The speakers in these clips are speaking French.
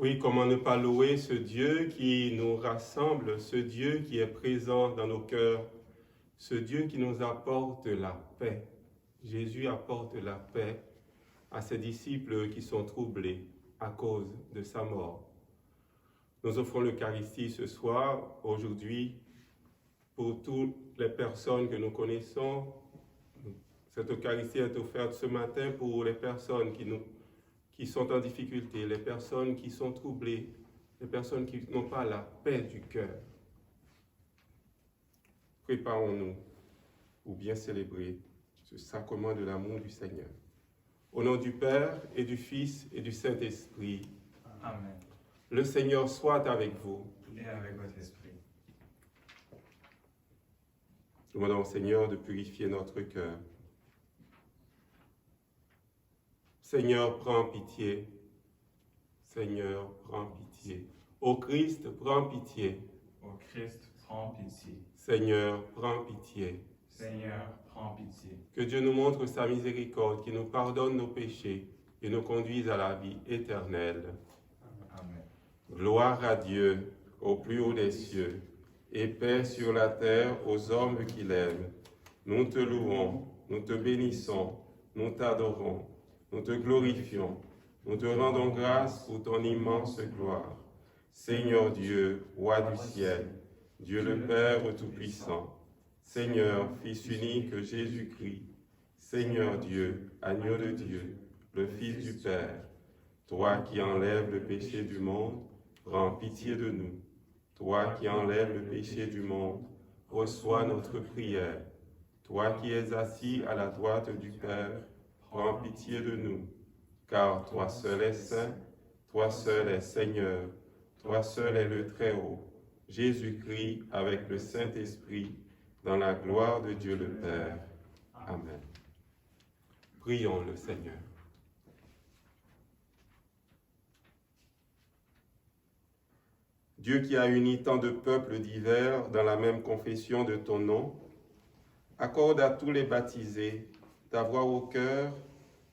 Oui, comment ne pas louer ce Dieu qui nous rassemble, ce Dieu qui est présent dans nos cœurs, ce Dieu qui nous apporte la paix. Jésus apporte la paix à ses disciples qui sont troublés à cause de sa mort. Nous offrons l'Eucharistie ce soir, aujourd'hui, pour toutes les personnes que nous connaissons. Cette Eucharistie est offerte ce matin pour les personnes qui sont en difficulté, les personnes qui sont troublées, les personnes qui n'ont pas la paix du cœur. Préparons-nous pour bien célébrer ce sacrement de l'amour du Seigneur. Au nom du Père et du Fils et du Saint-Esprit. Amen. Le Seigneur soit avec vous. Et avec votre esprit. Demandons au Seigneur de purifier notre cœur. Seigneur, prends pitié. Seigneur, prends pitié. Ô Christ, prends pitié. Ô Christ, prends pitié. Seigneur, prends pitié. Seigneur, prends pitié. Que Dieu nous montre sa miséricorde, qu'il nous pardonne nos péchés et nous conduise à la vie éternelle. Amen. Gloire à Dieu, au plus haut des cieux, et paix sur la terre aux hommes qui l'aiment. Nous te louons, nous te bénissons, nous t'adorons, nous te glorifions, nous te rendons grâce pour ton immense gloire. Seigneur Dieu, roi du ciel, Dieu le Père Tout-Puissant, Seigneur, Fils unique Jésus-Christ, Seigneur Dieu, agneau de Dieu, le Fils du Père, toi qui enlèves le péché du monde, prends pitié de nous. Toi qui enlèves le péché du monde, reçois notre prière. Toi qui es assis à la droite du Père, prends pitié de nous. Car toi seul es saint, toi seul es Seigneur, toi seul es le Très-Haut, Jésus-Christ avec le Saint-Esprit, dans la gloire de Dieu le Père. Amen. Prions le Seigneur. Dieu qui a uni tant de peuples divers dans la même confession de ton nom, accorde à tous les baptisés d'avoir au cœur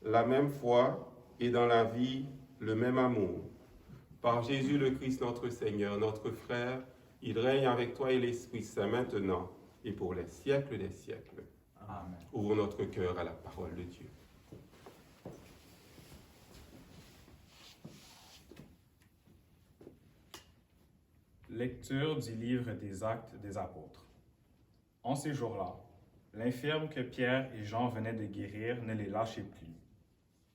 la même foi et dans la vie le même amour. Par Jésus le Christ notre Seigneur, notre frère, il règne avec toi et l'Esprit Saint maintenant et pour les siècles des siècles. Amen. Ouvrons notre cœur à la parole de Dieu. Lecture du livre des Actes des Apôtres. En ces jours-là, l'infirme que Pierre et Jean venaient de guérir ne les lâchait plus.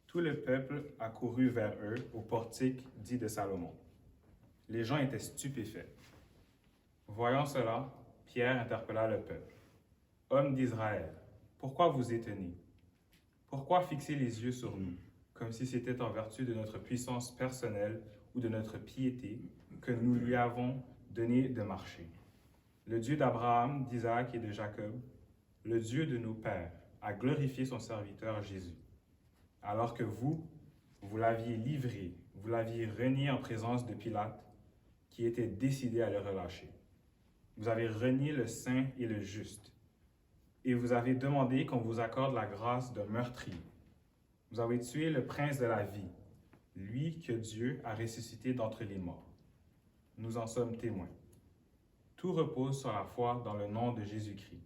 Tout le peuple accourut vers eux au portique dit de Salomon. Les gens étaient stupéfaits. Voyant cela, Pierre interpella le peuple. « Hommes d'Israël, pourquoi vous étonnez? Pourquoi fixer les yeux sur nous, comme si c'était en vertu de notre puissance personnelle ou de notre piété que nous lui avons donné de marcher? Le Dieu d'Abraham, d'Isaac et de Jacob, le Dieu de nos pères, a glorifié son serviteur Jésus. Alors que vous l'aviez livré, vous l'aviez renié en présence de Pilate, qui était décidé à le relâcher. Vous avez renié le saint et le juste, et vous avez demandé qu'on vous accorde la grâce d'un meurtrier. Vous avez tué le prince de la vie, lui que Dieu a ressuscité d'entre les morts. Nous en sommes témoins. Tout repose sur la foi dans le nom de Jésus-Christ.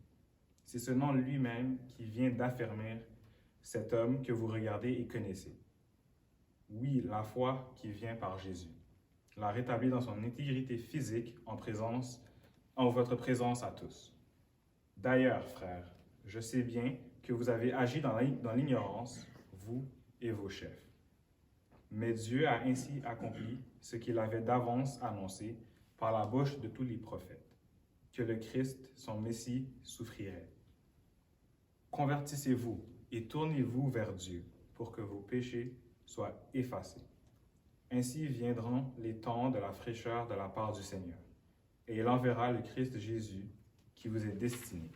C'est ce nom lui-même qui vient d'affermir cet homme que vous regardez et connaissez. Oui, la foi qui vient par Jésus l'a rétabli dans son intégrité physique en votre présence à tous. D'ailleurs, frères, je sais bien que vous avez agi dans l'ignorance, vous et vos chefs. Mais Dieu a ainsi accompli ce qu'il avait d'avance annoncé par la bouche de tous les prophètes, que le Christ, son Messie, souffrirait. Convertissez-vous et tournez-vous vers Dieu pour que vos péchés soient effacés. Ainsi viendront les temps de la fraîcheur de la part du Seigneur, et il enverra le Christ Jésus qui vous est destiné.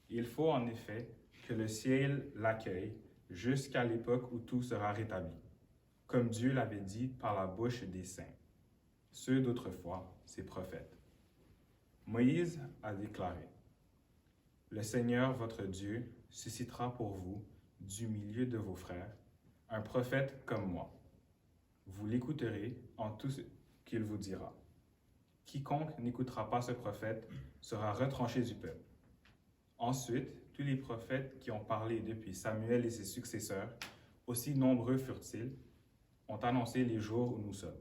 Il faut en effet que le ciel l'accueille jusqu'à l'époque où tout sera rétabli, comme Dieu l'avait dit par la bouche des saints, ceux d'autrefois, ses prophètes. Moïse a déclaré, « Le Seigneur votre Dieu suscitera pour vous, du milieu de vos frères, un prophète comme moi. Vous l'écouterez en tout ce qu'il vous dira. Quiconque n'écoutera pas ce prophète sera retranché du peuple. Ensuite, tous les prophètes qui ont parlé depuis Samuel et ses successeurs, aussi nombreux furent-ils, ont annoncé les jours où nous sommes.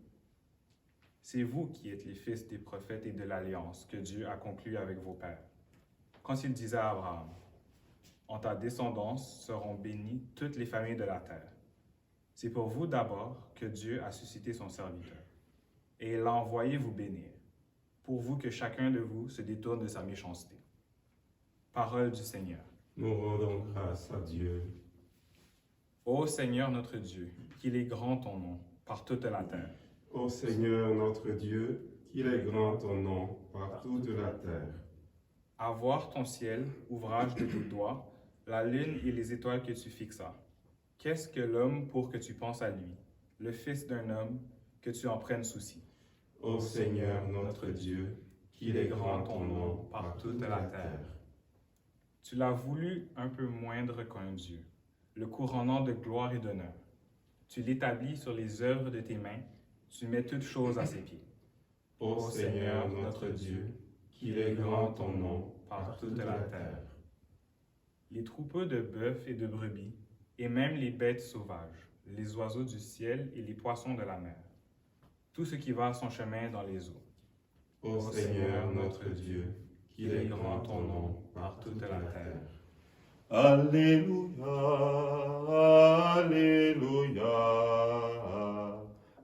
C'est vous qui êtes les fils des prophètes et de l'alliance que Dieu a conclue avec vos pères. Quand il disait à Abraham, « En ta descendance seront bénies toutes les familles de la terre », c'est pour vous d'abord que Dieu a suscité son serviteur, et il l'a envoyé vous bénir, pour vous que chacun de vous se détourne de sa méchanceté. Parole du Seigneur. Nous rendons grâce à Dieu. Ô Seigneur notre Dieu, qu'il est grand ton nom par toute la terre. Ô Seigneur notre Dieu, qu'il est grand ton nom par toute la terre. À voir ton ciel, ouvrage de tes doigts, la lune et les étoiles que tu fixas. Qu'est-ce que l'homme pour que tu penses à lui, le fils d'un homme, que tu en prennes souci? Ô Seigneur notre Dieu, qu'il est grand ton nom par toute la terre. Tu l'as voulu un peu moindre qu'un Dieu, le couronnant de gloire et d'honneur. Tu l'établis sur les œuvres de tes mains, tu mets toutes choses à ses pieds. Ô Seigneur notre Dieu, qu'il est grand ton nom par toute la terre. Les troupeaux de bœufs et de brebis, et même les bêtes sauvages, les oiseaux du ciel et les poissons de la mer, tout ce qui va à son chemin dans les eaux. Ô Seigneur notre Dieu, qu'il est grand ton nom par toute la terre. Alléluia, Alléluia,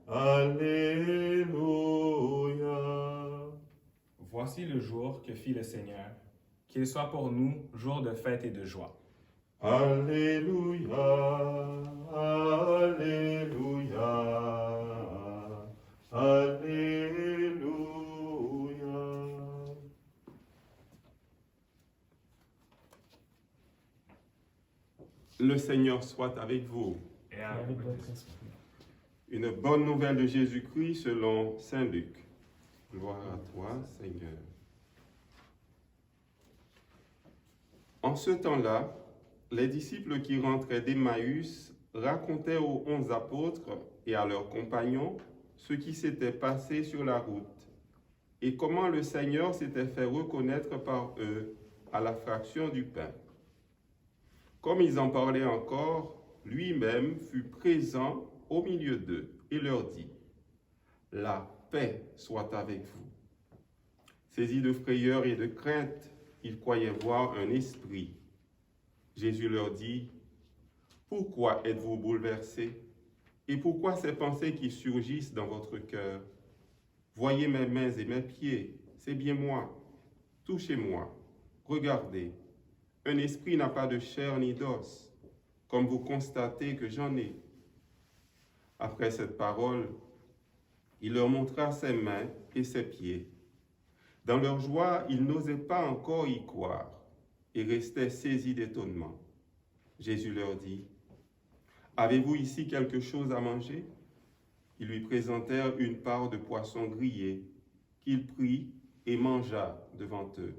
Alléluia. Voici le jour que fit le Seigneur, qu'il soit pour nous jour de fête et de joie. Alléluia, Alléluia, Alléluia. Le Seigneur soit avec vous. Et avec votre esprit. Une bonne nouvelle de Jésus-Christ selon Saint Luc. Gloire à toi, Seigneur. En ce temps-là, les disciples qui rentraient d'Emmaüs racontaient aux 11 apôtres et à leurs compagnons ce qui s'était passé sur la route et comment le Seigneur s'était fait reconnaître par eux à la fraction du pain. Comme ils en parlaient encore, lui-même fut présent au milieu d'eux et leur dit, « La paix soit avec vous. » Saisis de frayeur et de crainte, ils croyaient voir un esprit. Jésus leur dit, « Pourquoi êtes-vous bouleversés? Et pourquoi ces pensées qui surgissent dans votre cœur? Voyez mes mains et mes pieds, c'est bien moi. Touchez-moi, regardez. Un esprit n'a pas de chair ni d'os, comme vous constatez que j'en ai. » Après cette parole, il leur montra ses mains et ses pieds. Dans leur joie, ils n'osaient pas encore y croire et restaient saisis d'étonnement. Jésus leur dit, « Avez-vous ici quelque chose à manger? » Ils lui présentèrent une part de poisson grillé qu'il prit et mangea devant eux.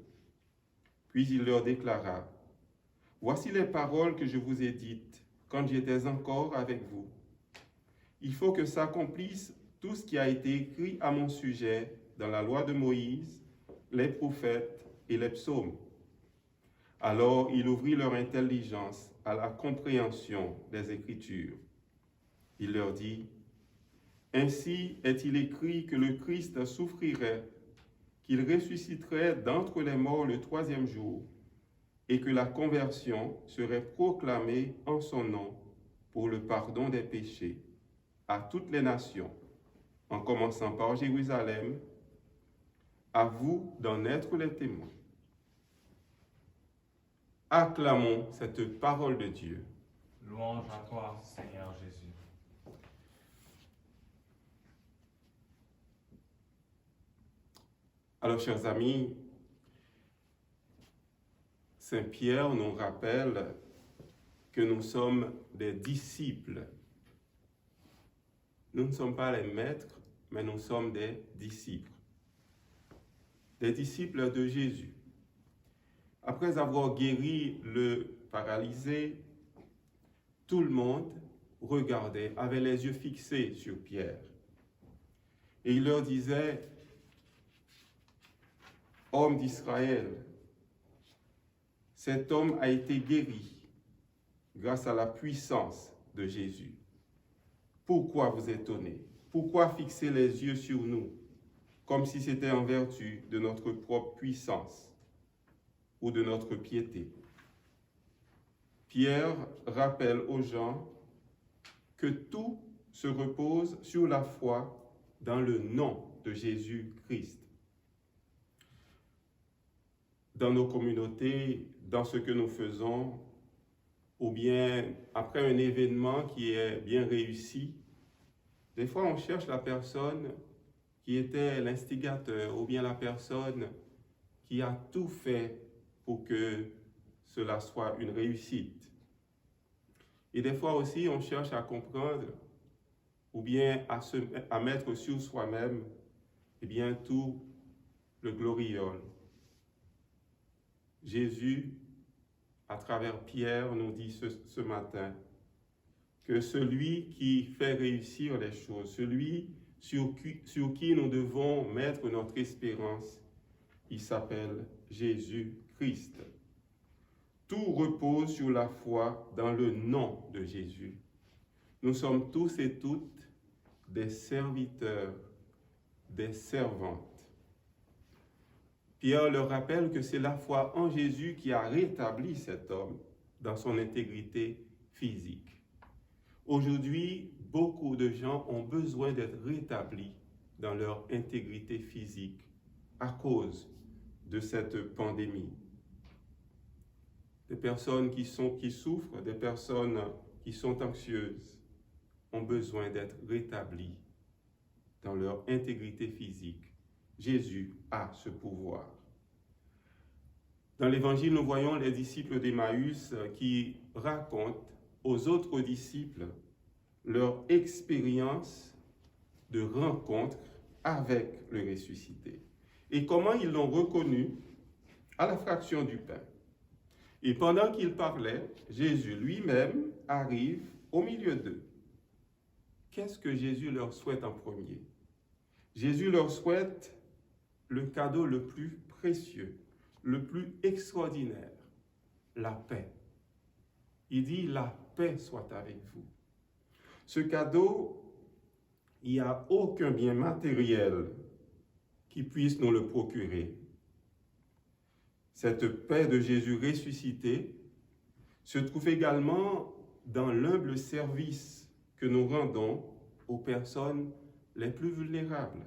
Puis il leur déclara, « Voici les paroles que je vous ai dites quand j'étais encore avec vous. Il faut que s'accomplisse tout ce qui a été écrit à mon sujet dans la loi de Moïse, les prophètes et les psaumes. » Alors il ouvrit leur intelligence à la compréhension des Écritures. Il leur dit, « Ainsi est-il écrit que le Christ souffrirait, qu'il ressusciterait d'entre les morts le 3e jour, et que la conversion serait proclamée en son nom pour le pardon des péchés à toutes les nations, en commençant par Jérusalem. À vous d'en être les témoins. » Acclamons cette parole de Dieu. Louange à toi, Seigneur Jésus. Alors, chers amis, Saint Pierre nous rappelle que nous sommes des disciples. Nous ne sommes pas les maîtres, mais nous sommes des disciples. Des disciples de Jésus. Après avoir guéri le paralysé, tout le monde regardaient, avaient les yeux fixés sur Pierre. Et il leur disait, « Homme d'Israël, cet homme a été guéri grâce à la puissance de Jésus. Pourquoi vous étonnez? Pourquoi fixer les yeux sur nous, comme si c'était en vertu de notre propre puissance ou de notre piété? » Pierre rappelle aux gens que tout se repose sur la foi dans le nom de Jésus-Christ. Dans nos communautés, dans ce que nous faisons, ou bien après un événement qui est bien réussi, des fois on cherche la personne qui était l'instigateur ou bien la personne qui a tout fait pour que cela soit une réussite. Et des fois aussi on cherche à comprendre ou bien à mettre sur soi-même tout le gloriole. Jésus, à travers Pierre, nous dit ce matin que celui qui fait réussir les choses, celui sur qui nous devons mettre notre espérance, il s'appelle Jésus-Christ. Tout repose sur la foi dans le nom de Jésus. Nous sommes tous et toutes des serviteurs, des servantes. Pierre leur rappelle que c'est la foi en Jésus qui a rétabli cet homme dans son intégrité physique. Aujourd'hui, beaucoup de gens ont besoin d'être rétablis dans leur intégrité physique à cause de cette pandémie. Des personnes qui souffrent, des personnes qui sont anxieuses ont besoin d'être rétablies dans leur intégrité physique. Jésus a ce pouvoir. Dans l'Évangile, nous voyons les disciples d'Emmaüs qui racontent aux autres disciples leur expérience de rencontre avec le ressuscité et comment ils l'ont reconnu à la fraction du pain. Et pendant qu'ils parlaient, Jésus lui-même arrive au milieu d'eux. Qu'est-ce que Jésus leur souhaite en premier? Jésus leur souhaite le cadeau le plus précieux, le plus extraordinaire, la paix. Il dit, la paix soit avec vous. Ce cadeau, il n'y a aucun bien matériel qui puisse nous le procurer. Cette paix de Jésus ressuscité se trouve également dans l'humble service que nous rendons aux personnes les plus vulnérables.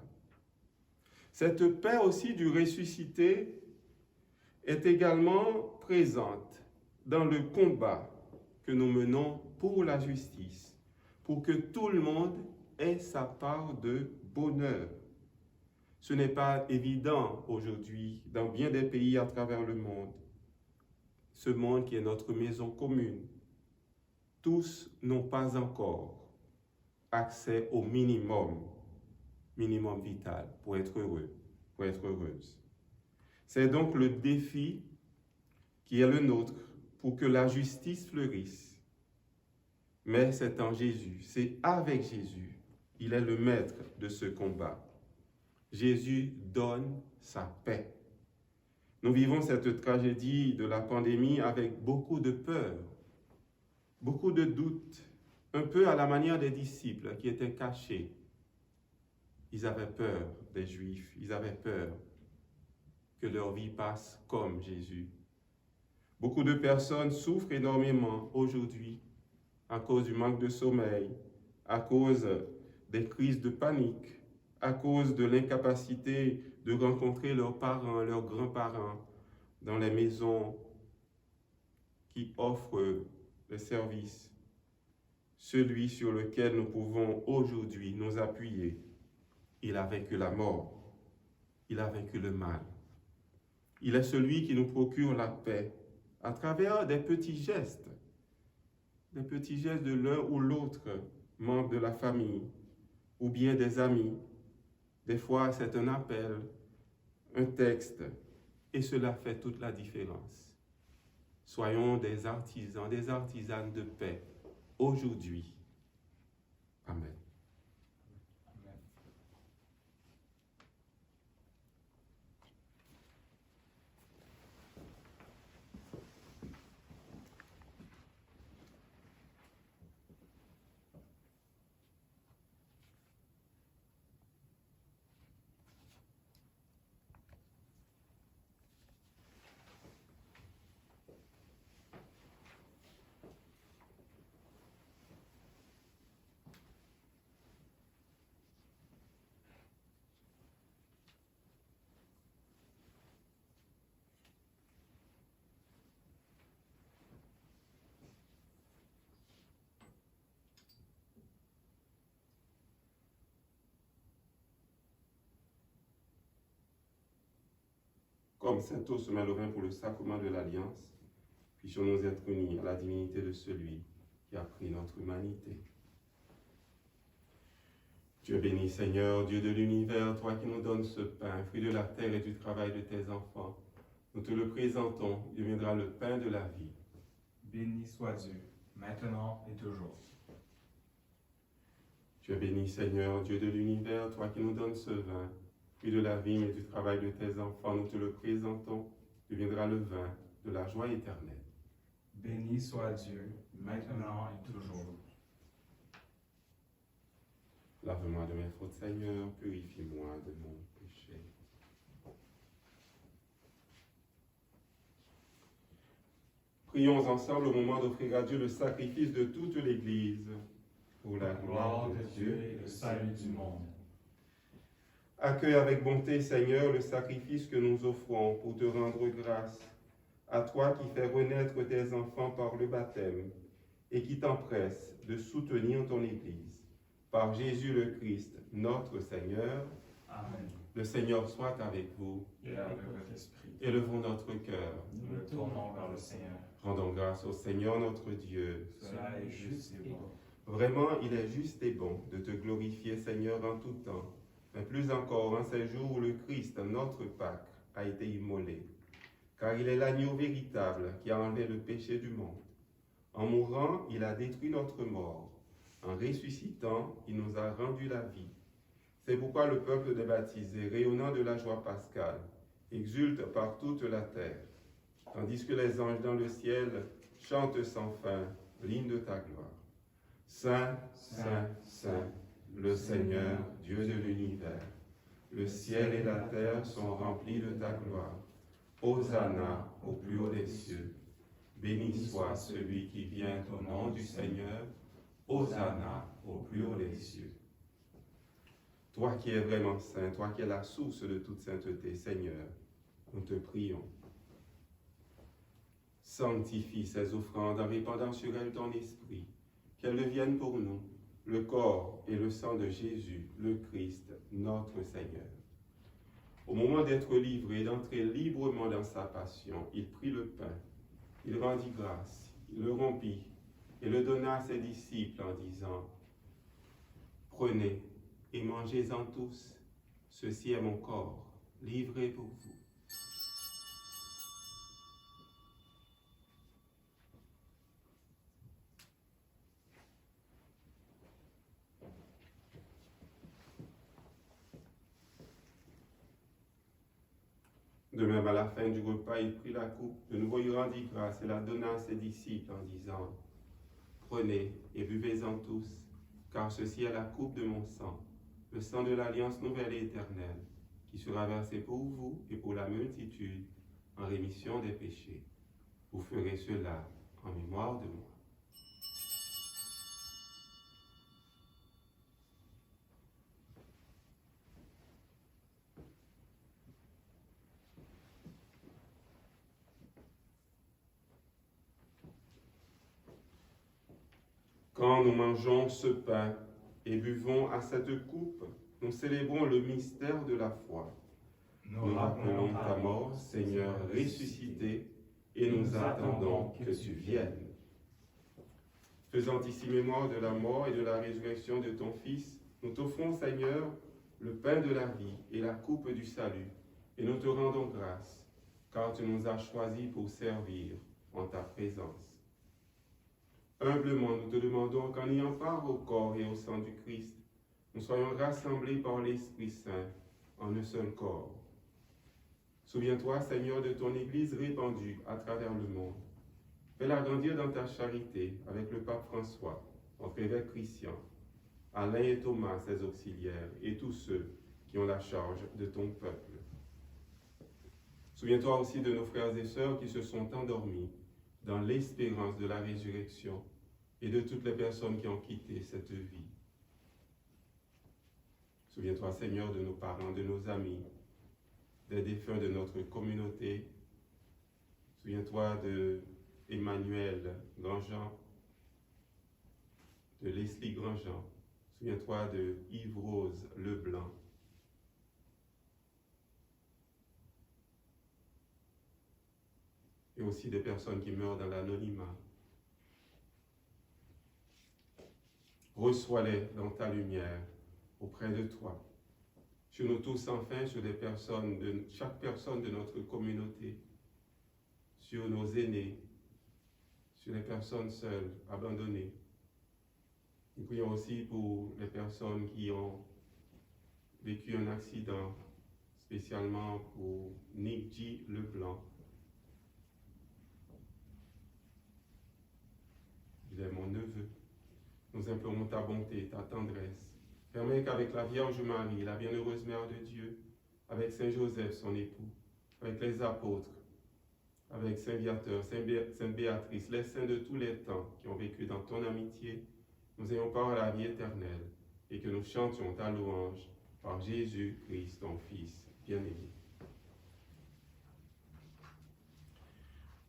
Cette paix aussi du ressuscité est également présente dans le combat que nous menons pour la justice, pour que tout le monde ait sa part de bonheur. Ce n'est pas évident aujourd'hui dans bien des pays à travers le monde. Ce monde qui est notre maison commune. Tous n'ont pas encore accès au minimum vital pour être heureux, pour être heureuse. C'est donc le défi qui est le nôtre pour que la justice fleurisse. Mais c'est en Jésus, c'est avec Jésus. Il est le maître de ce combat. Jésus donne sa paix. Nous vivons cette tragédie de la pandémie avec beaucoup de peur, beaucoup de doutes, un peu à la manière des disciples qui étaient cachés. Ils avaient peur des Juifs, ils avaient peur que leur vie passe comme Jésus. Beaucoup de personnes souffrent énormément aujourd'hui à cause du manque de sommeil, à cause des crises de panique, à cause de l'incapacité de rencontrer leurs parents, leurs grands-parents dans les maisons qui offrent le service. Celui sur lequel nous pouvons aujourd'hui nous appuyer, il a vaincu la mort, il a vaincu le mal. Il est celui qui nous procure la paix à travers des petits gestes de l'un ou l'autre membre de la famille ou bien des amis. Des fois, c'est un appel, un texte, et cela fait toute la différence. Soyons des artisans, des artisanes de paix aujourd'hui Amen. Amen. Comme saint Saint se met le vin pour le sacrement de l'Alliance, puissions-nous être unis à la divinité de celui qui a pris notre humanité. Dieu béni, Seigneur, Dieu de l'univers, toi qui nous donnes ce pain, fruit de la terre et du travail de tes enfants, nous te le présentons, il deviendra le pain de la vie. Béni soit Dieu, maintenant et toujours. Dieu béni, Seigneur, Dieu de l'univers, toi qui nous donnes ce vin, fruit de la vigne et du travail de tes enfants, nous te le présentons, deviendra le vin de la joie éternelle. Béni soit Dieu, maintenant et toujours. Lave-moi de mes fautes, Seigneur, purifie-moi de mon péché. Prions ensemble au moment d'offrir à Dieu le sacrifice de toute l'Église, pour la gloire de Dieu et le salut du monde. Accueille avec bonté, Seigneur, le sacrifice que nous offrons pour te rendre grâce, à toi qui fais renaître tes enfants par le baptême et qui t'empresse de soutenir ton Église. Par Jésus le Christ, notre Seigneur. Amen. Le Seigneur soit avec vous. Et avec votre esprit. Élevons notre cœur. Nous le tournons vers le Seigneur. Rendons grâce au Seigneur notre Dieu. Cela est juste et bon. Vraiment, il est juste et bon de te glorifier, Seigneur, en tout temps, mais plus encore en ces jours où le Christ, notre Pâque, a été immolé. Car il est l'agneau véritable qui a enlevé le péché du monde. En mourant, il a détruit notre mort. En ressuscitant, il nous a rendu la vie. C'est pourquoi le peuple des baptisés, rayonnant de la joie pascale, exulte par toute la terre, tandis que les anges dans le ciel chantent sans fin l'hymne de ta gloire. Saint, Saint, Saint, le Seigneur, Dieu de l'univers, le ciel et la terre sont remplis de ta gloire. Hosanna au plus haut des cieux. Béni soit celui qui vient au nom du Seigneur. Hosanna au plus haut des cieux. Toi qui es vraiment saint, toi qui es la source de toute sainteté, Seigneur, nous te prions. Sanctifie ces offrandes en répandant sur elles ton esprit, qu'elles deviennent pour nous le corps et le sang de Jésus, le Christ, notre Seigneur. Au moment d'être livré, d'entrer librement dans sa passion, il prit le pain, il rendit grâce, il le rompit et le donna à ses disciples en disant « Prenez et mangez-en tous, ceci est mon corps, livré pour vous. » De même, à la fin du repas, il prit la coupe, de nouveau il rendit grâce et la donna à ses disciples en disant « Prenez et buvez-en tous, car ceci est la coupe de mon sang, le sang de l'alliance nouvelle et éternelle, qui sera versé pour vous et pour la multitude en rémission des péchés. Vous ferez cela en mémoire de moi. » Quand nous mangeons ce pain et buvons à cette coupe, nous célébrons le mystère de la foi. Nous rappelons ta mort, Seigneur ressuscité, et nous attendons que tu viennes. Faisant ici mémoire de la mort et de la résurrection de ton Fils, nous t'offrons, Seigneur, le pain de la vie et la coupe du salut, et nous te rendons grâce, car tu nous as choisis pour servir en ta présence. Humblement, nous te demandons qu'en ayant part au corps et au sang du Christ, nous soyons rassemblés par l'Esprit Saint en un seul corps. Souviens-toi, Seigneur, de ton Église répandue à travers le monde. Fais-la grandir dans ta charité avec le pape François, notre évêque Christian, Alain et Thomas, ses auxiliaires, et tous ceux qui ont la charge de ton peuple. Souviens-toi aussi de nos frères et sœurs qui se sont endormis dans l'espérance de la résurrection et de toutes les personnes qui ont quitté cette vie. Souviens-toi, Seigneur, de nos parents, de nos amis, des défunts de notre communauté. Souviens-toi de Emmanuel Grandjean, de Leslie Grandjean. Souviens-toi de Yves-Rose Leblanc. Et aussi des personnes qui meurent dans l'anonymat. Reçois-les dans ta lumière, auprès de toi. Sur nous tous, enfin, sur les personnes chaque personne de notre communauté, sur nos aînés, sur les personnes seules, abandonnées. Nous prions aussi pour les personnes qui ont vécu un accident, spécialement pour Nick J. Leblanc. Il est mon neveu. Nous implorons ta bonté, ta tendresse. Permets qu'avec la Vierge Marie, la bienheureuse Mère de Dieu, avec Saint Joseph, son époux, avec les apôtres, avec Saint Viateur, Sainte Béatrice, les saints de tous les temps qui ont vécu dans ton amitié, nous ayons part à la vie éternelle et que nous chantions ta louange par Jésus-Christ, ton Fils bien-aimé.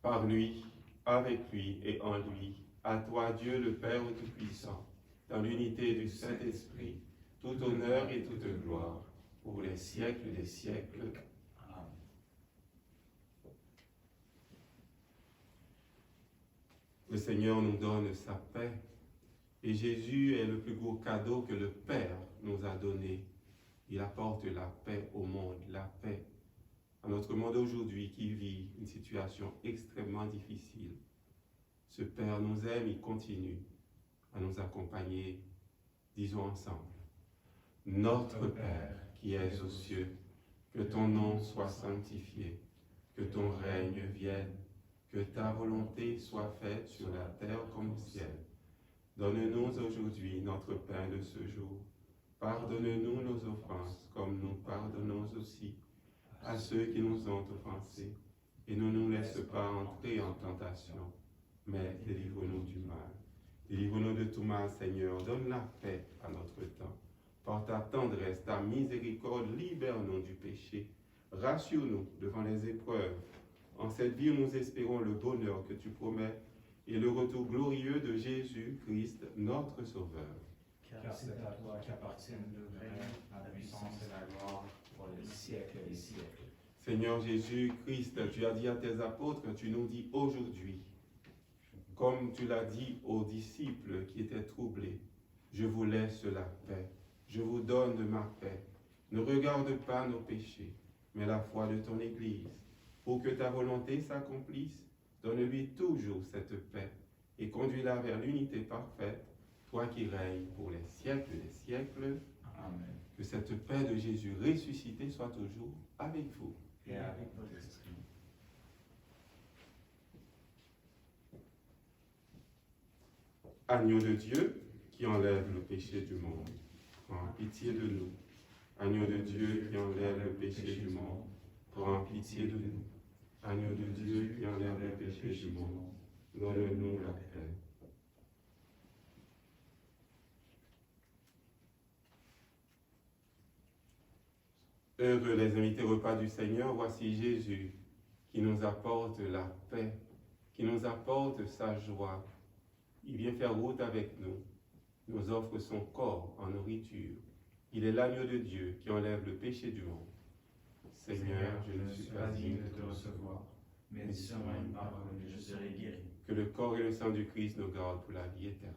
Par lui, avec lui et en lui, à toi Dieu le Père Tout-Puissant, dans l'unité du Saint-Esprit, tout honneur et toute gloire, pour les siècles des siècles. Amen. Le Seigneur nous donne sa paix, et Jésus est le plus beau cadeau que le Père nous a donné. Il apporte la paix au monde, la paix à notre monde aujourd'hui qui vit une situation extrêmement difficile. Ce Père nous aime, il continue à nous accompagner. Disons ensemble. Notre Père qui es aux cieux, que ton nom soit sanctifié, que ton règne vienne, que ta volonté soit faite sur la terre comme au ciel. Donne-nous aujourd'hui notre pain de ce jour. Pardonne-nous nos offenses, comme nous pardonnons aussi à ceux qui nous ont offensés. Et ne nous laisse pas entrer en tentation, mais délivre-nous du mal. Délivre-nous de tout mal, Seigneur. Donne la paix à notre temps. Par ta tendresse, ta miséricorde, libère-nous du péché. Rassure-nous devant les épreuves. En cette vie, nous espérons le bonheur que tu promets et le retour glorieux de Jésus-Christ, notre Sauveur. Car c'est à toi qu'appartiennent le règne, la puissance et la gloire pour les siècles des siècles. Seigneur Jésus-Christ, tu as dit à tes apôtres, tu nous dis aujourd'hui, comme tu l'as dit aux disciples qui étaient troublés, je vous laisse la paix, je vous donne ma paix. Ne regarde pas nos péchés, mais la foi de ton Église. Pour que ta volonté s'accomplisse, donne-lui toujours cette paix et conduis-la vers l'unité parfaite, toi qui règnes pour les siècles des siècles. Amen. Que cette paix de Jésus ressuscité soit toujours avec vous. Et avec votre esprit. Agneau de Dieu qui enlève le péché du monde, prends pitié de nous. Agneau de Dieu qui enlève le péché du monde, prends pitié de nous. Agneau de Dieu qui enlève le péché du monde, donne-nous la paix. Heureux les invités repas du Seigneur, voici Jésus qui nous apporte la paix, qui nous apporte sa joie. Il vient faire route avec nous, nous offre son corps en nourriture. Il est l'agneau de Dieu qui enlève le péché du monde. Seigneur, je ne suis pas digne de te recevoir, mais dis seulement une parole et je serai guéri. que le corps et le sang du Christ nous gardent pour la vie éternelle.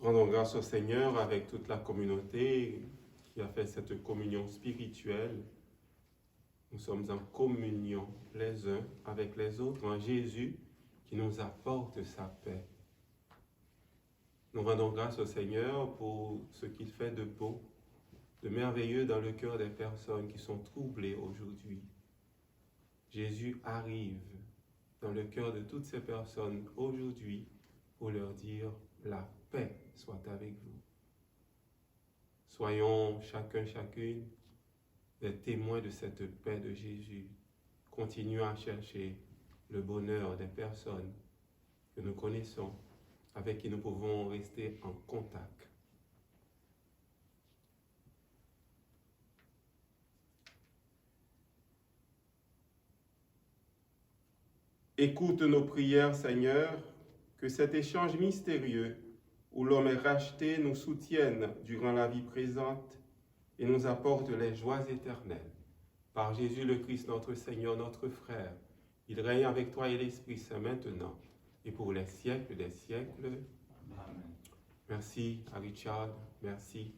Rendons grâce au Seigneur avec toute la communauté qui a fait cette communion spirituelle. Nous sommes en communion les uns avec les autres en Jésus qui nous apporte sa paix. Nous rendons grâce au Seigneur pour ce qu'il fait de beau, de merveilleux dans le cœur des personnes qui sont troublées aujourd'hui. Jésus arrive dans le cœur de toutes ces personnes aujourd'hui pour leur dire la paix soit avec vous. Soyons chacun, chacune des témoins de cette paix de Jésus. Continuons à chercher le bonheur des personnes que nous connaissons, avec qui nous pouvons rester en contact. Écoute nos prières, Seigneur, que cet échange mystérieux où l'homme est racheté nous soutienne durant la vie présente et nous apporte les joies éternelles. Par Jésus le Christ, notre Seigneur, notre frère, il règne avec toi et l'Esprit Saint maintenant et pour les siècles des siècles. Amen. Merci à Richard, merci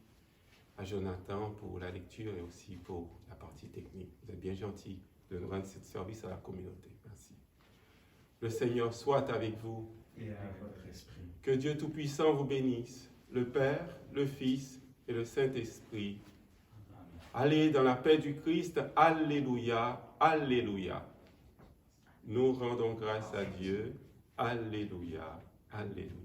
à Jonathan pour la lecture et aussi pour la partie technique. Vous êtes bien gentils de nous rendre ce service à la communauté. Merci. Le Seigneur soit avec vous. Et avec votre esprit. Que Dieu Tout-Puissant vous bénisse, le Père, le Fils et le Saint-Esprit. Amen. Allez dans la paix du Christ. Alléluia, alléluia. Nous rendons grâce à Dieu. Alléluia, alléluia.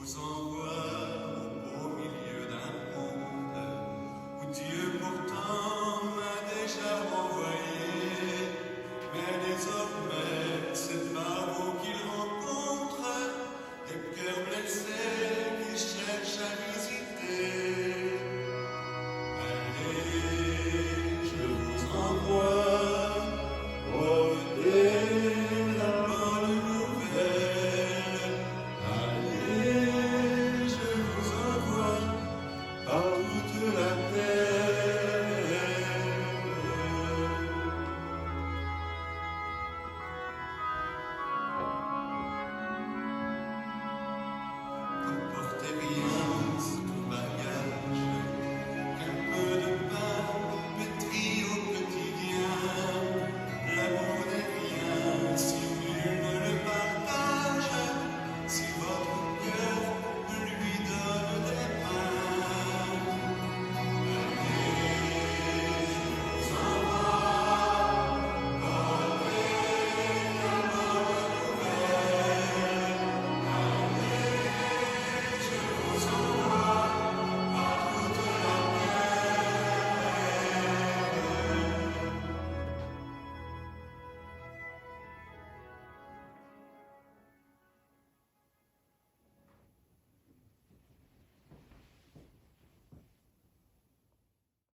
Vous envoie au milieu d'un monde où Dieu pourtant m'a déjà envoyé, mais désormais c'est pas vous qu'il rencontre, des cœurs blessés qui cherchent à visiter. Allez, je vous envoie, portez la bonne nouvelle. Allez, je vous envoie par toute la terre. N'emportez rien